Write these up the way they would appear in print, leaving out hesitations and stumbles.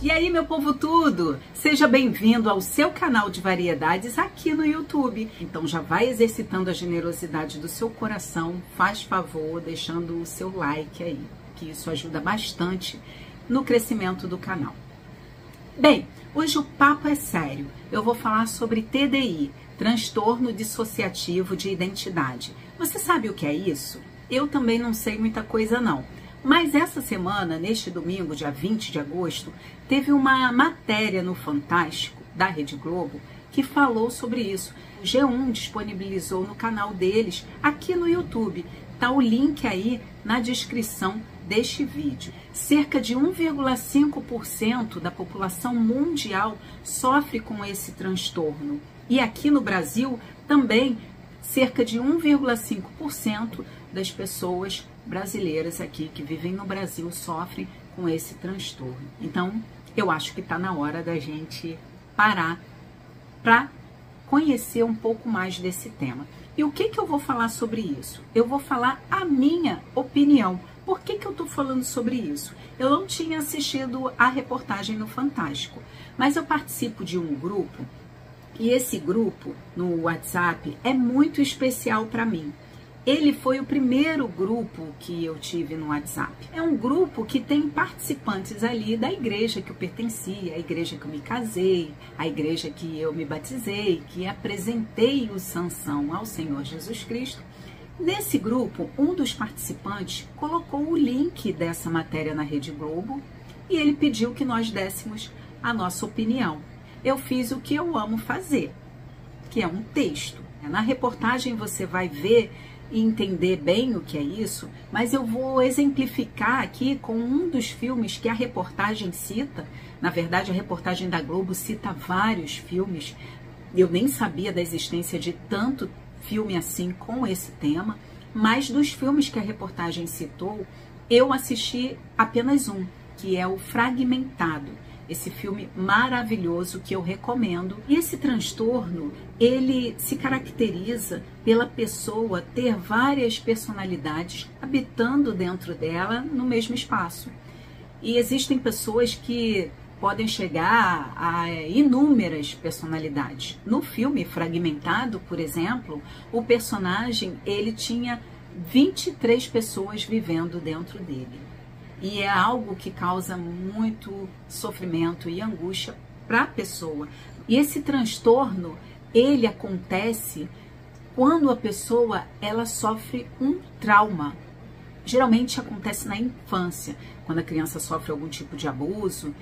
E aí, meu povo tudo! Seja bem-vindo ao seu canal de variedades aqui no YouTube. Então já vai exercitando a generosidade do seu coração, faz favor, deixando o seu like aí, que isso ajuda bastante no crescimento do canal. Bem, hoje o papo é sério. Eu vou falar sobre TDI, transtorno dissociativo de identidade. Você sabe o que é isso? Eu também não sei muita coisa não. Mas essa semana, neste domingo, dia 20 de agosto, teve uma matéria no Fantástico, da Rede Globo, que falou sobre isso. O G1 disponibilizou no canal deles, aqui no YouTube. Tá o link aí na descrição deste vídeo. Cerca de 1,5% da população mundial sofre com esse transtorno. E aqui no Brasil, também, cerca de 1,5% das pessoas brasileiras aqui que vivem no Brasil sofrem com esse transtorno. Então, eu acho que está na hora da gente parar para conhecer um pouco mais desse tema. E o que eu vou falar sobre isso? Eu vou falar a minha opinião. Por que eu estou falando sobre isso? Eu não tinha assistido a reportagem no Fantástico, mas eu participo de um grupo e esse grupo no WhatsApp é muito especial para mim. Ele foi o primeiro grupo que eu tive no WhatsApp. É um grupo que tem participantes ali da igreja que eu pertencia, a igreja que eu me casei, a igreja que eu me batizei, que apresentei o Sansão ao Senhor Jesus Cristo. Nesse grupo, um dos participantes colocou o link dessa matéria na Rede Globo e ele pediu que nós dessemos a nossa opinião. Eu fiz o que eu amo fazer, que é um texto. Na reportagem você vai ver e entender bem o que é isso, mas eu vou exemplificar aqui com um dos filmes que a reportagem cita. Na verdade, a reportagem da Globo cita vários filmes. Eu nem sabia da existência de tanto filme assim com esse tema, mas dos filmes que a reportagem citou, eu assisti apenas um, que é o Fragmentado. Esse filme maravilhoso que eu recomendo. E esse transtorno, ele se caracteriza pela pessoa ter várias personalidades habitando dentro dela no mesmo espaço. E existem pessoas que podem chegar a inúmeras personalidades. No filme Fragmentado, por exemplo, o personagem, ele tinha 23 pessoas vivendo dentro dele. E é algo que causa muito sofrimento e angústia para a pessoa. E esse transtorno, ele acontece quando a pessoa ela sofre um trauma. Geralmente acontece na infância, quando a criança sofre algum tipo de abuso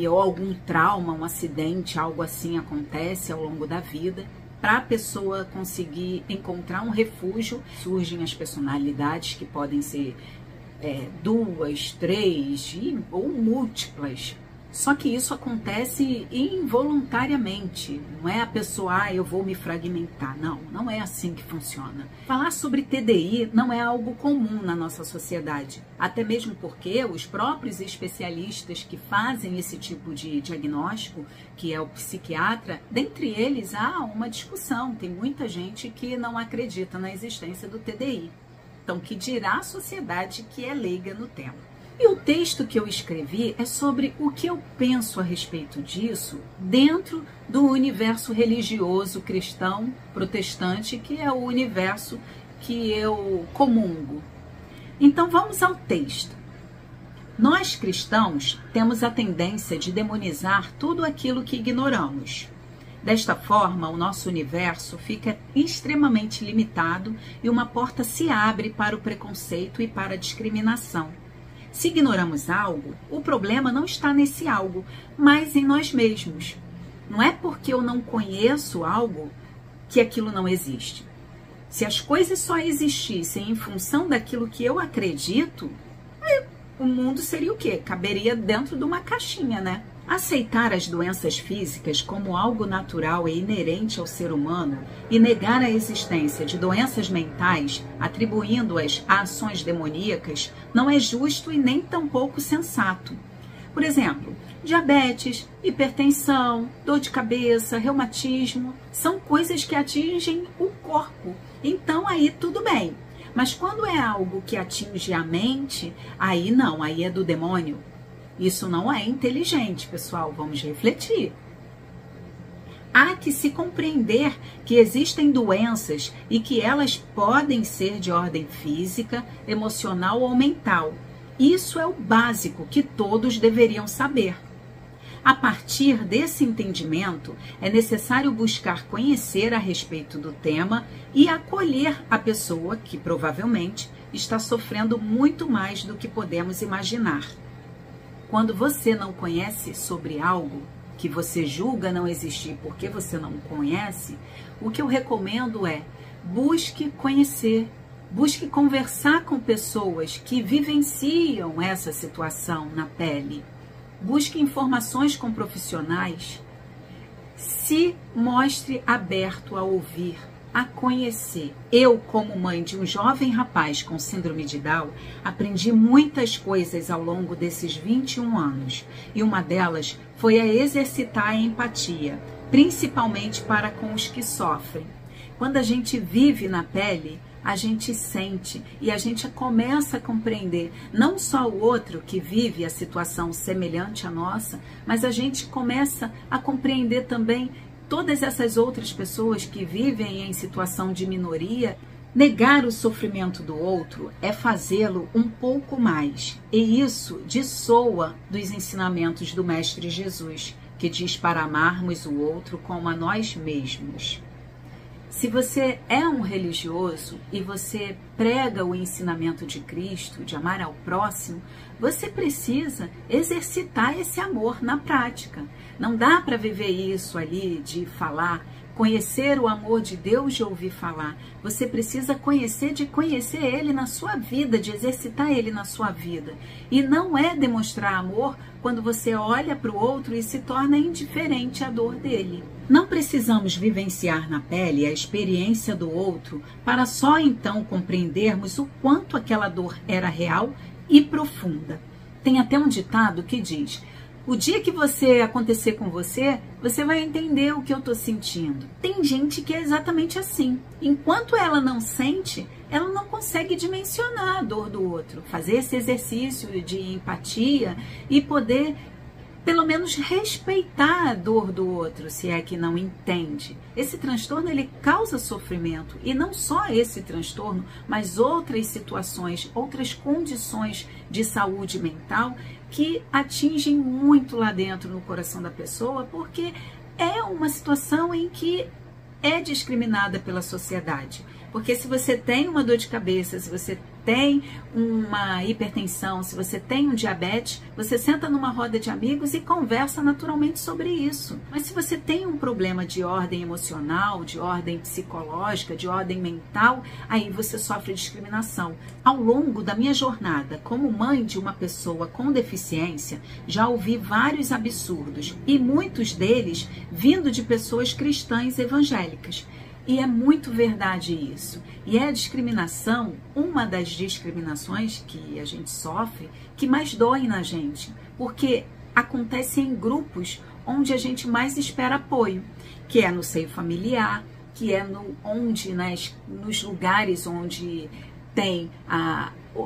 ou algum trauma, um acidente, algo assim acontece ao longo da vida. Para a pessoa conseguir encontrar um refúgio, surgem as personalidades que podem ser 2, 3 ou múltiplas. Só que isso acontece involuntariamente. Não é a pessoa, eu vou me fragmentar. Não, não é assim que funciona. Falar sobre TDI não é algo comum na nossa sociedade. Até mesmo porque os próprios especialistas que fazem esse tipo de diagnóstico, que é o psiquiatra, dentre eles há uma discussão. Tem muita gente que não acredita na existência do TDI. Então, que dirá a sociedade que é leiga no tema. E o texto que eu escrevi é sobre o que eu penso a respeito disso dentro do universo religioso cristão protestante, que é o universo que eu comungo. Então, vamos ao texto. Nós cristãos temos a tendência de demonizar tudo aquilo que ignoramos. Desta forma, o nosso universo fica extremamente limitado e uma porta se abre para o preconceito e para a discriminação. Se ignoramos algo, o problema não está nesse algo, mas em nós mesmos. Não é porque eu não conheço algo que aquilo não existe. Se as coisas só existissem em função daquilo que eu acredito, o mundo seria o quê? Caberia dentro de uma caixinha, né? Aceitar as doenças físicas como algo natural e inerente ao ser humano e negar a existência de doenças mentais, atribuindo-as a ações demoníacas, não é justo e nem tampouco sensato. Por exemplo, Diabetes, hipertensão, dor de cabeça, reumatismo, são coisas que atingem o corpo. Então aí tudo bem. Mas quando é algo que atinge a mente, aí não, aí é do demônio. Isso não é inteligente, pessoal, vamos refletir. Há que se compreender que existem doenças e que elas podem ser de ordem física, emocional ou mental. Isso é o básico que todos deveriam saber. A partir desse entendimento, é necessário buscar conhecer a respeito do tema e acolher a pessoa que provavelmente está sofrendo muito mais do que podemos imaginar. Quando você não conhece sobre algo que você julga não existir porque você não conhece, o que eu recomendo é busque conhecer, busque conversar com pessoas que vivenciam essa situação na pele. Busque informações com profissionais, se mostre aberto a ouvir, a conhecer. Eu, como mãe de um jovem rapaz com síndrome de Down, aprendi muitas coisas ao longo desses 21 anos. E uma delas foi a exercitar a empatia, principalmente para com os que sofrem. Quando a gente vive na pele, a gente sente e a gente começa a compreender não só o outro que vive a situação semelhante à nossa, mas a gente começa a compreender também todas essas outras pessoas que vivem em situação de minoria. Negar o sofrimento do outro é fazê-lo um pouco mais, e isso dissoa dos ensinamentos do Mestre Jesus, que diz para amarmos o outro como a nós mesmos. Se você é um religioso e você prega o ensinamento de Cristo, de amar ao próximo, você precisa exercitar esse amor na prática. Não dá para viver isso ali de falar, conhecer o amor de Deus de ouvir falar. Você precisa conhecer de conhecer Ele na sua vida, de exercitar Ele na sua vida. E não é demonstrar amor quando você olha para o outro e se torna indiferente à dor dele. Não precisamos vivenciar na pele a experiência do outro para só então compreendermos o quanto aquela dor era real e profunda. Tem até um ditado que diz: o dia que você acontecer com você, você vai entender o que eu estou sentindo. Tem gente que é exatamente assim. Enquanto ela não sente, ela não consegue dimensionar a dor do outro. Fazer esse exercício de empatia e poder, pelo menos, respeitar a dor do outro, se é que não entende. Esse transtorno, ele causa sofrimento. E não só esse transtorno, mas outras situações, outras condições de saúde mental que atingem muito lá dentro no coração da pessoa, porque é uma situação em que é discriminada pela sociedade. Porque se você tem uma dor de cabeça, se você tem uma hipertensão, se você tem um diabetes, você senta numa roda de amigos e conversa naturalmente sobre isso. Mas se você tem um problema de ordem emocional, de ordem psicológica, de ordem mental, aí você sofre discriminação. Ao longo da minha jornada como mãe de uma pessoa com deficiência, já ouvi vários absurdos, e muitos deles vindo de pessoas cristãs evangélicas. E é muito verdade isso. E é a discriminação, uma das discriminações que a gente sofre, que mais dói na gente. Porque acontece em grupos onde a gente mais espera apoio, que é no seio familiar, que é nos lugares onde tem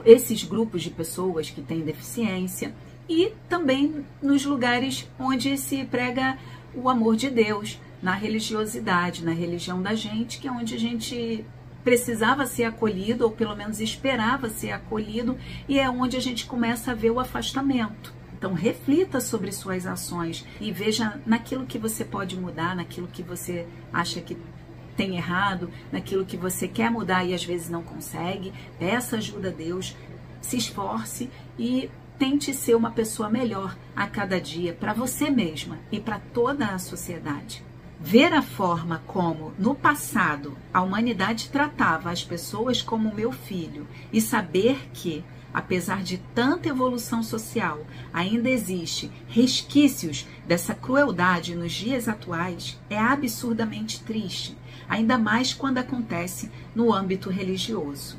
esses grupos de pessoas que têm deficiência, e também nos lugares onde se prega o amor de Deus, na religiosidade, na religião da gente, que é onde a gente precisava ser acolhido, ou pelo menos esperava ser acolhido, e é onde a gente começa a ver o afastamento. Então, reflita sobre suas ações e veja naquilo que você pode mudar, naquilo que você acha que tem errado, naquilo que você quer mudar e às vezes não consegue. Peça ajuda a Deus, se esforce e tente ser uma pessoa melhor a cada dia, para você mesma e para toda a sociedade. Ver a forma como, no passado, a humanidade tratava as pessoas como meu filho e saber que, apesar de tanta evolução social, ainda existe resquícios dessa crueldade nos dias atuais é absurdamente triste, ainda mais quando acontece no âmbito religioso.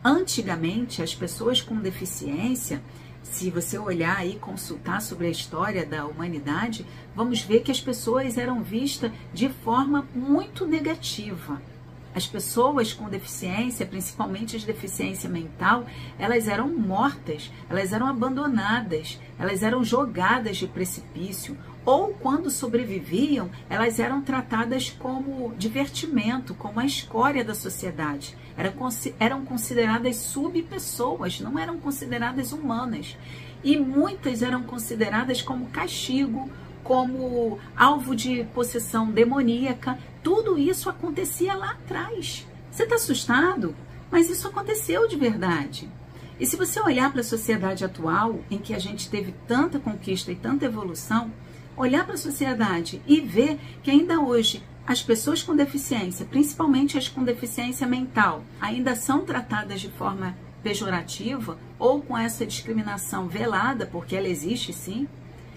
Antigamente, as pessoas com deficiência Se você olhar e consultar sobre a história da humanidade, vamos ver que as pessoas eram vistas de forma muito negativa. As pessoas com deficiência, principalmente as deficiência mental, elas eram mortas, elas eram abandonadas, elas eram jogadas de precipício, ou quando sobreviviam, elas eram tratadas como divertimento, como a escória da sociedade. Eram consideradas subpessoas, não eram consideradas humanas. E muitas eram consideradas como castigo, como alvo de possessão demoníaca. Tudo isso acontecia lá atrás. Você está assustado? Mas isso aconteceu de verdade. E se você olhar para a sociedade atual, em que a gente teve tanta conquista e tanta evolução, olhar para a sociedade e ver que ainda hoje as pessoas com deficiência, principalmente as com deficiência mental, ainda são tratadas de forma pejorativa ou com essa discriminação velada, porque ela existe sim,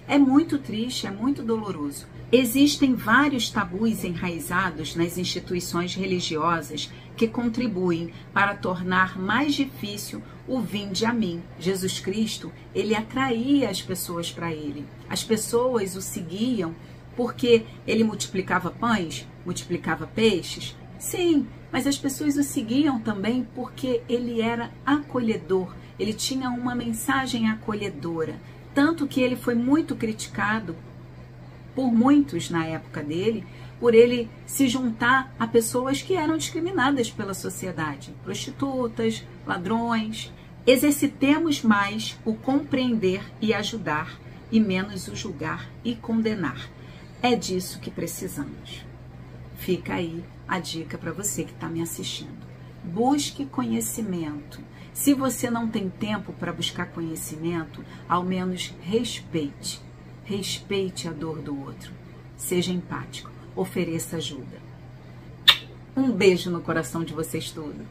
é muito triste, é muito doloroso. Existem vários tabus enraizados nas instituições religiosas que contribuem para tornar mais difícil o vinde a mim. Jesus Cristo, ele atraía as pessoas para ele. As pessoas o seguiam porque ele multiplicava pães, multiplicava peixes. Sim, mas as pessoas o seguiam também porque ele era acolhedor. Ele tinha uma mensagem acolhedora. Tanto que ele foi muito criticado por muitos na época dele, por ele se juntar a pessoas que eram discriminadas pela sociedade, prostitutas, ladrões. Exercitemos mais o compreender e ajudar, e menos o julgar e condenar. É disso que precisamos. Fica aí a dica para você que está me assistindo. Busque conhecimento. Se você não tem tempo para buscar conhecimento, ao menos respeite. Respeite a dor do outro. Seja empático. Ofereça ajuda. Um beijo no coração de vocês todos.